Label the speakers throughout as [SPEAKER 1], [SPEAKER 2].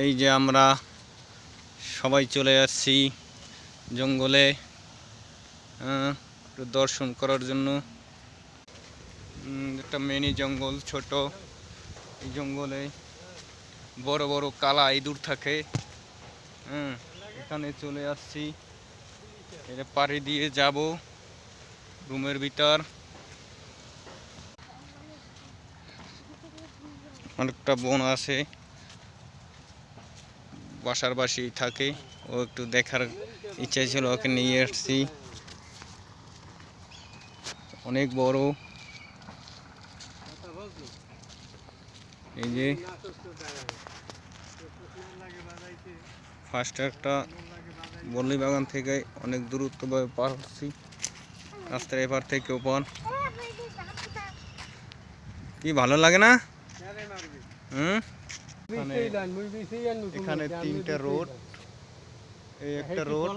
[SPEAKER 1] এই যে আমরা সবাই চলে আসছি জঙ্গলে একটু দর্শন করার জন্য। একটা মিনি জঙ্গল, ছোট। এই জঙ্গলে বড় বড় কালা ইঁদুর থাকে। এখানে চলে আসছি, এটা পাড়ি দিয়ে যাব রুমের ভিতর। অনেকটা বন আছে, বাসার বাসি থাকে। ও একটু দেখার ইচ্ছা ছিল, ওকে নিয়ে আসছি। অনেক বড়। এই যে ফার্স্ট একটা বল্লি বাগান থেকে অনেক দূরত্বভাবে পার হচ্ছি, রাস্তার এপার থেকে ওপার। কি ভালো লাগে না? এখানে তিনটা রোড, এই একটা রোড,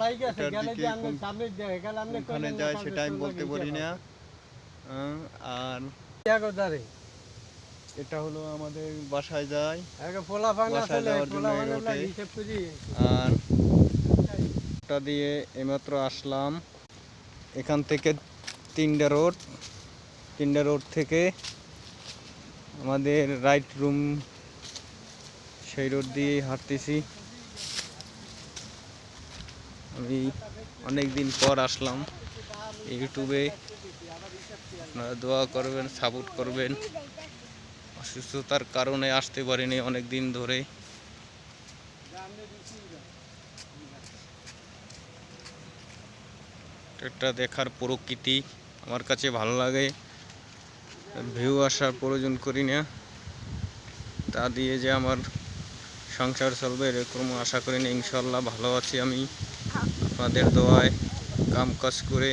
[SPEAKER 1] ওখানে যায় সেটা আমি বলতে পারি না। আর এটা হলো আমাদের বাসায় যায়, বাসায় যাওয়ার জন্য এই রোডে। আর এটা দিয়ে এইমাত্র আসলাম। এখান থেকে তিনটা রোড থেকে আমাদের রাইট রুম, সেই রোড দিয়ে হাঁটতেছি। আমি অনেক দিন পর আসলাম ইউটিউবে। আপনারা দোয়া করবেন, সাপোর্ট করবেন। অসুস্থতার কারণে আসতে পারিনি অনেক দিন ধরে। এটা দেখার প্রকৃতি আমার কাছে ভালো লাগে। ভিউ আসার প্রয়োজন করি না, তা দিয়ে যে আমার সংসার চলবে এরকম আশা করি না। ইনশাল্লাহ ভালো আছি আমি, আপনাদের দোয়ায় কাম কাজ করে।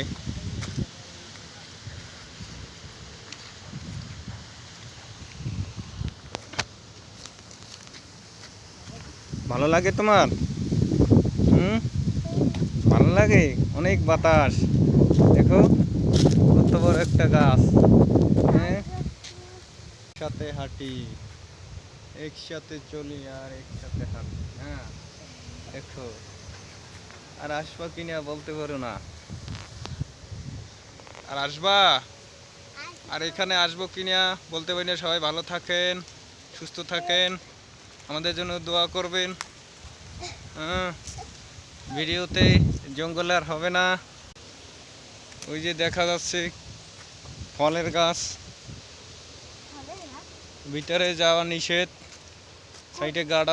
[SPEAKER 1] ভালো লাগে তোমার? ভালো লাগে, অনেক বাতাস। দেখো কত বড় একটা গাছ। একসাথে হাঁটি, একসাথে চলি আর একসাথে হাঁটি। দেখো, আর আসবা কিনা বলতে পারো না। আর আসবা, আর এখানে আসবো কিনা বলতে পারি না। সবাই ভালো থাকেন, সুস্থ থাকেন, আমাদের জন্য দোয়া করবেন। ভিডিওতে জঙ্গলে আর হবে না। ওই যে দেখা যাচ্ছে ফলের গাছ, ভিতরে যাওয়া নিষেধ, সাইডে গার্ড